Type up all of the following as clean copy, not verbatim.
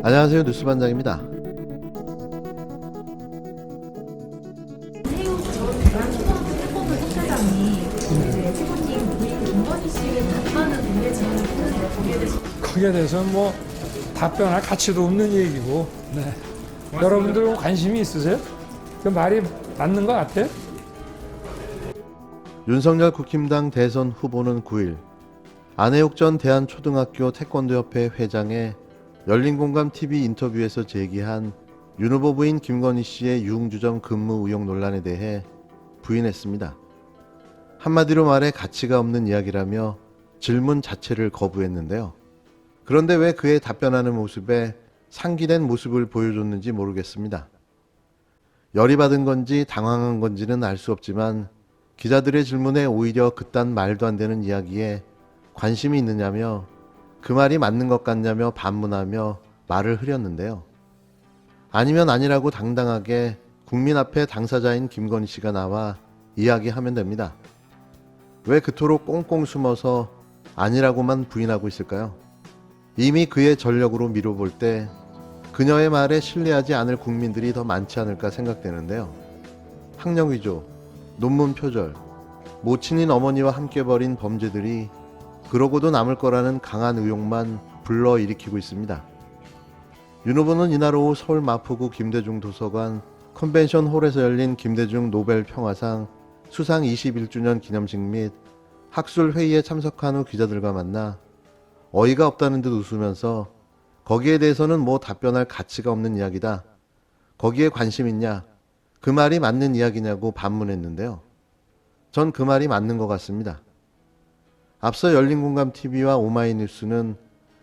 안녕하세요, 뉴스반장입니다. 세우 전 대한초등학교 태권도 협회장이 최고님 부인 김건희 씨에게 답변은 문제 제기를 했는데 거기에 대해서 거기에 대해서는 뭐 답변할 가치도 없는 얘기고, 네. 여러분들 관심이 있으세요? 그 말이 맞는 것 같아요? 윤석열 국힘당 대선 후보는 9일 안혜욱 전 대한초등학교 태권도협회 회장의 열린공감TV 인터뷰에서 제기한 윤 후보 부인 김건희 씨의 유흥주점 근무 의혹 논란에 대해 부인했습니다. 한마디로 말해 가치가 없는 이야기라며 질문 자체를 거부했는데요. 그런데 왜 그에 답변하는 모습에 상기된 모습을 보여줬는지 모르겠습니다. 열이 받은 건지 당황한 건지는 알 수 없지만 기자들의 질문에 오히려 그딴 말도 안 되는 이야기에 관심이 있느냐며 그 말이 맞는 것 같냐며 반문하며 말을 흐렸는데요. 아니면 아니라고 당당하게 국민 앞에 당사자인 김건희 씨가 나와 이야기하면 됩니다. 왜 그토록 꽁꽁 숨어서 아니라고만 부인하고 있을까요? 이미 그의 전력으로 미뤄볼 때 그녀의 말에 신뢰하지 않을 국민들이 더 많지 않을까 생각되는데요. 학력 위조, 논문 표절, 모친인 어머니와 함께 벌인 범죄들이 그러고도 남을 거라는 강한 의혹만 불러일으키고 있습니다. 윤 후보는 이날 오후 서울 마포구 김대중 도서관 컨벤션 홀에서 열린 김대중 노벨 평화상 수상 21주년 기념식 및 학술 회의에 참석한 후 기자들과 만나 어이가 없다는 듯 웃으면서 거기에 대해서는 뭐 답변할 가치가 없는 이야기다. 거기에 관심 있냐? 그 말이 맞는 이야기냐고 반문했는데요. 전 그 말이 맞는 것 같습니다. 앞서 열린공감TV와 오마이뉴스는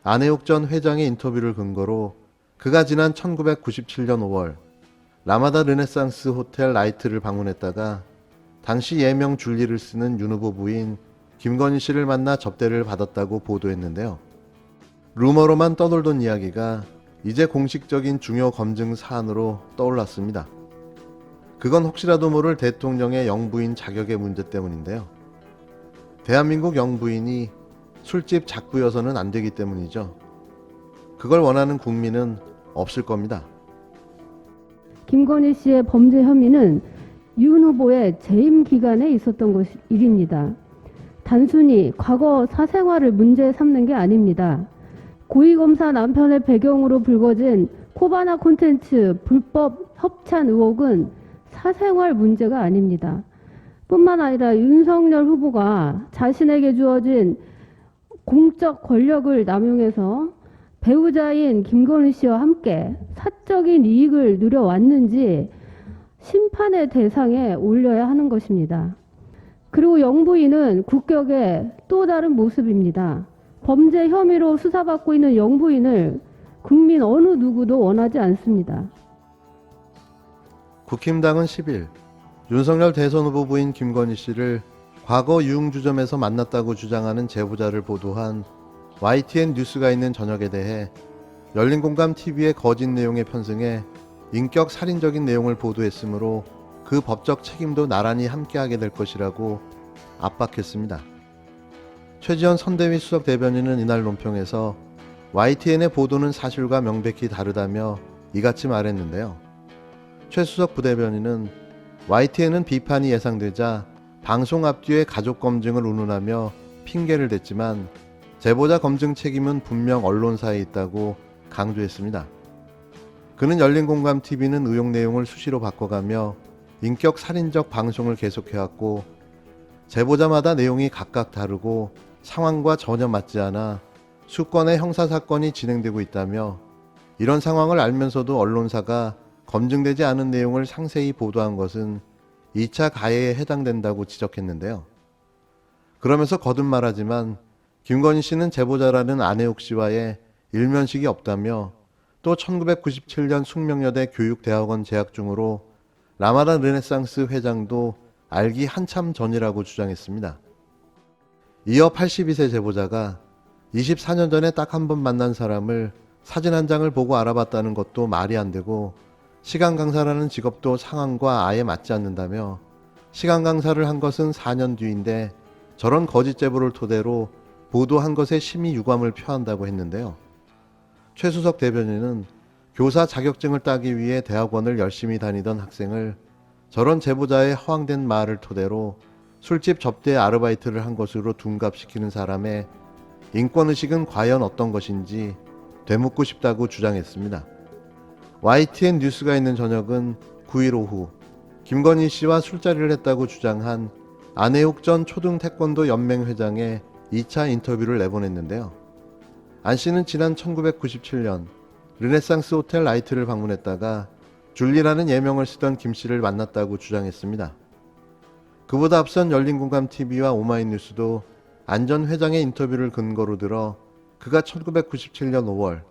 안혜욱 전 회장의 인터뷰를 근거로 그가 지난 1997년 5월 라마다 르네상스 호텔 라이트를 방문했다가 당시 예명 줄리를 쓰는 윤 후보 부인 김건희 씨를 만나 접대를 받았다고 보도했는데요. 루머로만 떠돌던 이야기가 이제 공식적인 중요 검증 사안으로 떠올랐습니다. 그건 혹시라도 모를 대통령의 영부인 자격의 문제 때문인데요. 대한민국 영부인이 술집 작부여서는 안 되기 때문이죠. 그걸 원하는 국민은 없을 겁니다. 김건희 씨의 범죄 혐의는 윤 후보의 재임 기간에 있었던 일입니다. 단순히 과거 사생활을 문제 삼는 게 아닙니다. 고위검사 남편의 배경으로 불거진 코바나 콘텐츠 불법 협찬 의혹은 사생활 문제가 아닙니다. 뿐만 아니라 윤석열 후보가 자신에게 주어진 공적 권력을 남용해서 배우자인 김건희 씨와 함께 사적인 이익을 누려왔는지 심판의 대상에 올려야 하는 것입니다. 그리고 영부인은 국격의 또 다른 모습입니다. 범죄 혐의로 수사받고 있는 영부인을 국민 어느 누구도 원하지 않습니다. 국힘당은 10일 윤석열 대선 후보 부인 김건희 씨를 과거 유흥주점에서 만났다고 주장하는 제보자를 보도한 YTN 뉴스가 있는 전역에 대해 열린공감TV의 거짓 내용에 편승해 인격 살인적인 내용을 보도했으므로 그 법적 책임도 나란히 함께하게 될 것이라고 압박했습니다. 최지원 선대위 수석 대변인은 이날 논평에서 YTN의 보도는 사실과 명백히 다르다며 이같이 말했는데요. 최 수석 부대변인은 YTN은 비판이 예상되자 방송 앞뒤에 가족 검증을 운운하며 핑계를 댔지만 제보자 검증 책임은 분명 언론사에 있다고 강조했습니다. 그는 열린공감TV는 의혹 내용을 수시로 바꿔가며 인격 살인적 방송을 계속해왔고 제보자마다 내용이 각각 다르고 상황과 전혀 맞지 않아 수건의 형사사건이 진행되고 있다며 이런 상황을 알면서도 언론사가 검증되지 않은 내용을 상세히 보도한 것은 2차 가해에 해당된다고 지적했는데요. 그러면서 거듭 말하지만 김건희 씨는 제보자라는 안혜욱 씨와의 일면식이 없다며 또 1997년 숙명여대 교육대학원 재학 중으로 라마다 르네상스 회장도 알기 한참 전이라고 주장했습니다. 이어 82세 제보자가 24년 전에 딱 한 번 만난 사람을 사진 한 장을 보고 알아봤다는 것도 말이 안 되고 시간 강사라는 직업도 상황과 아예 맞지 않는다며 시간 강사를 한 것은 4년 뒤인데 저런 거짓 제보를 토대로 보도한 것에 심히 유감을 표한다고 했는데요. 최수석 대변인은 교사 자격증을 따기 위해 대학원을 열심히 다니던 학생을 저런 제보자의 허황된 말을 토대로 술집 접대 아르바이트를 한 것으로 둔갑시키는 사람의 인권의식은 과연 어떤 것인지 되묻고 싶다고 주장했습니다. YTN 뉴스가 있는 저녁은 9일 오후 김건희 씨와 술자리를 했다고 주장한 안혜욱 전 초등 태권도 연맹 회장의 2차 인터뷰를 내보냈는데요. 안 씨는 지난 1997년 르네상스 호텔 라이트를 방문했다가 줄리라는 예명을 쓰던 김 씨를 만났다고 주장했습니다. 그보다 앞선 열린공감TV와 오마이뉴스도 안 전 회장의 인터뷰를 근거로 들어 그가 1997년 5월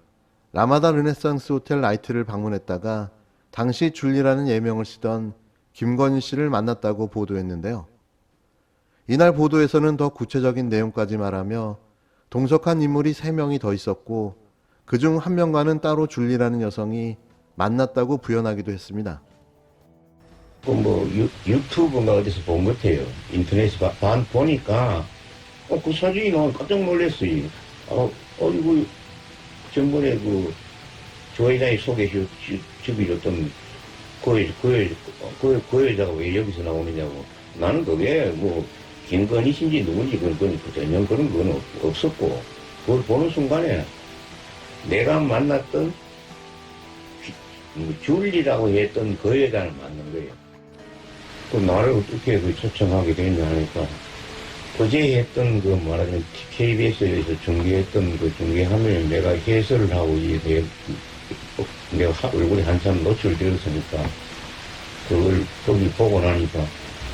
라마다 르네상스 호텔 라이트를 방문했다가 당시 줄리라는 예명을 쓰던 김건희 씨를 만났다고 보도했는데요. 이날 보도에서는 더 구체적인 내용까지 말하며 동석한 인물이 3명이 더 있었고 그중 한 명과는 따로 줄리라는 여성이 만났다고 부연하기도 했습니다. 유튜브인가 어디서 본 것 같아요. 인터넷에 보니까 그 사진이 너무 깜짝 놀랐어요. 이거 전번에 조 회장이 소개시켜줬던 그 여자가 왜 여기서 나오느냐고. 나는 그게 김건희신지 누군지 그건 전혀 그런 건 없었고, 그걸 보는 순간에 내가 만났던 줄리라고 했던 그 여자를 만난 거예요. 또 나를 어떻게 초청하게 됐냐 하니까 어제 했던 말하자면 KBS에서 중계했던 중계하면 내가 해설을 하고 내가 얼굴이 한참 노출되었으니까 그걸 거기 보고 나니까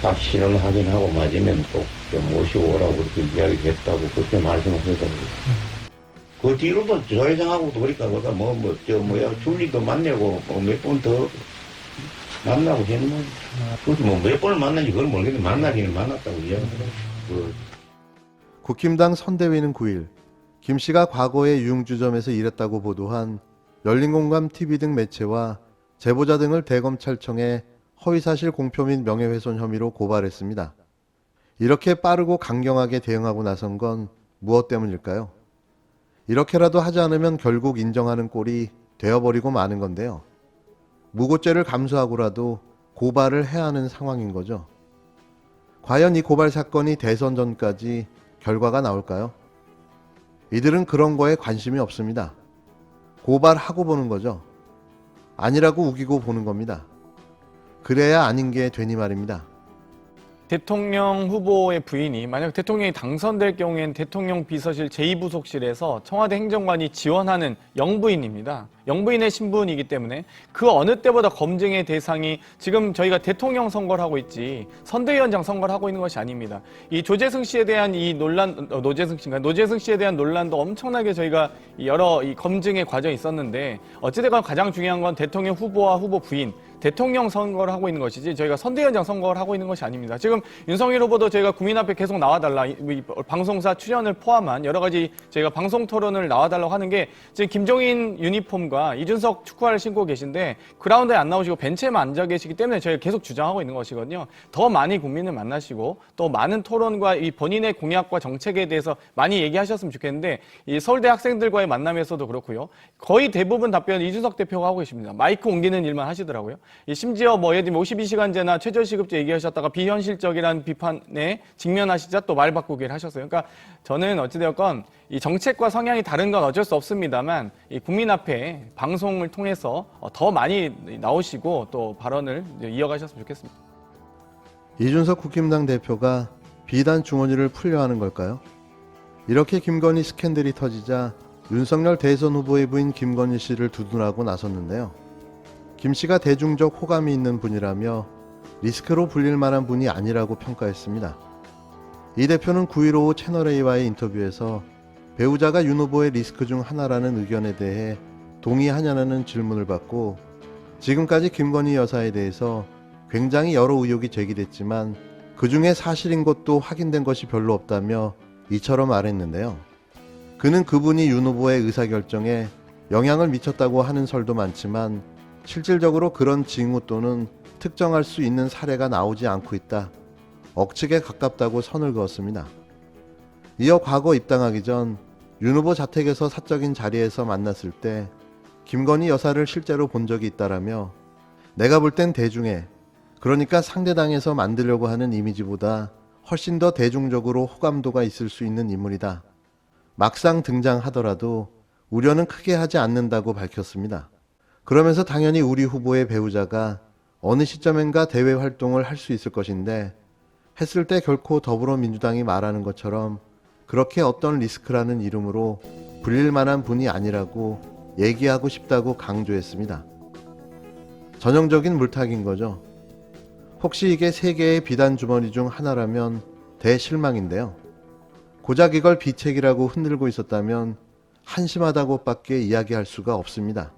딱 신원 확인하고 맞으면 꼭 좀 모시고 오라고 그렇게 이야기했다고 그렇게 말씀하셨다고요. 그 뒤로도 조 회장하고도 그러니까 줄리도 만나고 몇 번 더 만나고 했는데 그것도 몇 번을 만난지 그걸 모르겠는데 만나기는 만났다고 이야기하더라고요. 국힘당 선대위는 9일 김 씨가 과거에 유흥주점에서 일했다고 보도한 열린공감TV 등 매체와 제보자 등을 대검찰청에 허위사실 공표 및 명예훼손 혐의로 고발했습니다. 이렇게 빠르고 강경하게 대응하고 나선 건 무엇 때문일까요? 이렇게라도 하지 않으면 결국 인정하는 꼴이 되어버리고 마는 건데요. 무고죄를 감수하고라도 고발을 해야 하는 상황인 거죠. 과연 이 고발 사건이 대선 전까지 결과가 나올까요? 이들은 그런 거에 관심이 없습니다. 고발하고 보는 거죠. 아니라고 우기고 보는 겁니다. 그래야 아닌 게 되니 말입니다. 대통령 후보의 부인이 만약 대통령이 당선될 경우에는 대통령 비서실 제2부속실에서 청와대 행정관이 지원하는 영부인입니다. 영부인의 신분이기 때문에 그 어느 때보다 검증의 대상이 지금 저희가 대통령 선거를 하고 있지 선대위원장 선거를 하고 있는 것이 아닙니다. 이 조재승 씨에 대한 이 논란, 노재승 씨에 대한 논란도 엄청나게 저희가 여러 이 검증의 과정이 있었는데 어찌됐건 가장 중요한 건 대통령 후보와 후보 부인, 대통령 선거를 하고 있는 것이지 저희가 선대위원장 선거를 하고 있는 것이 아닙니다. 지금 윤석열 후보도 저희가 국민 앞에 계속 나와달라, 이 방송사 출연을 포함한 여러 가지 저희가 방송 토론을 나와달라고 하는 게 지금 김종인 유니폼과 이준석 축구화를 신고 계신데 그라운드에 안 나오시고 벤치에만 앉아 계시기 때문에 저희가 계속 주장하고 있는 것이거든요. 더 많이 국민을 만나시고 또 많은 토론과 이 본인의 공약과 정책에 대해서 많이 얘기하셨으면 좋겠는데 이 서울대 학생들과의 만남에서도 그렇고요. 거의 대부분 답변을 이준석 대표가 하고 계십니다. 마이크 옮기는 일만 하시더라고요. 심지어 예를 들면 52시간제나 최저시급제 얘기하셨다가 비현실적이라는 비판에 직면하시자 또 말 바꾸기를 하셨어요. 그러니까 저는 어찌되었건 이 정책과 성향이 다른 건 어쩔 수 없습니다만 이 국민 앞에 방송을 통해서 더 많이 나오시고 또 발언을 이어가셨으면 좋겠습니다. 이준석 국힘당 대표가 비단 중원이를 풀려하는 걸까요? 이렇게 김건희 스캔들이 터지자 윤석열 대선 후보의 부인 김건희 씨를 두둔하고 나섰는데요. 김 씨가 대중적 호감이 있는 분이라며 리스크로 불릴 만한 분이 아니라고 평가했습니다. 이 대표는 9일 오후 채널A와의 인터뷰에서 배우자가 윤 후보의 리스크 중 하나라는 의견에 대해 동의하냐는 질문을 받고 지금까지 김건희 여사에 대해서 굉장히 여러 의혹이 제기됐지만 그 중에 사실인 것도 확인된 것이 별로 없다며 이처럼 말했는데요. 그는 그분이 윤 후보의 의사결정에 영향을 미쳤다고 하는 설도 많지만 실질적으로 그런 징후 또는 특정할 수 있는 사례가 나오지 않고 있다. 억측에 가깝다고 선을 그었습니다. 이어 과거 입당하기 전 윤 후보 자택에서 사적인 자리에서 만났을 때 김건희 여사를 실제로 본 적이 있다라며 내가 볼 땐 대중에, 그러니까 상대당에서 만들려고 하는 이미지보다 훨씬 더 대중적으로 호감도가 있을 수 있는 인물이다. 막상 등장하더라도 우려는 크게 하지 않는다고 밝혔습니다. 그러면서 당연히 우리 후보의 배우자가 어느 시점엔가 대외 활동을 할 수 있을 것인데 했을 때 결코 더불어민주당이 말하는 것처럼 그렇게 어떤 리스크라는 이름으로 불릴 만한 분이 아니라고 얘기하고 싶다고 강조했습니다. 전형적인 물타기인 거죠. 혹시 이게 세계의 비단 주머니 중 하나라면 대실망인데요. 고작 이걸 비책이라고 흔들고 있었다면 한심하다고밖에 이야기할 수가 없습니다.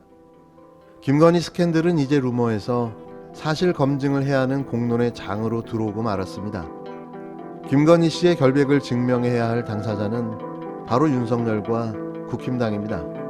김건희 스캔들은 이제 루머에서 사실 검증을 해야 하는 공론의 장으로 들어오고 말았습니다. 김건희 씨의 결백을 증명해야 할 당사자는 바로 윤석열과 국힘당입니다.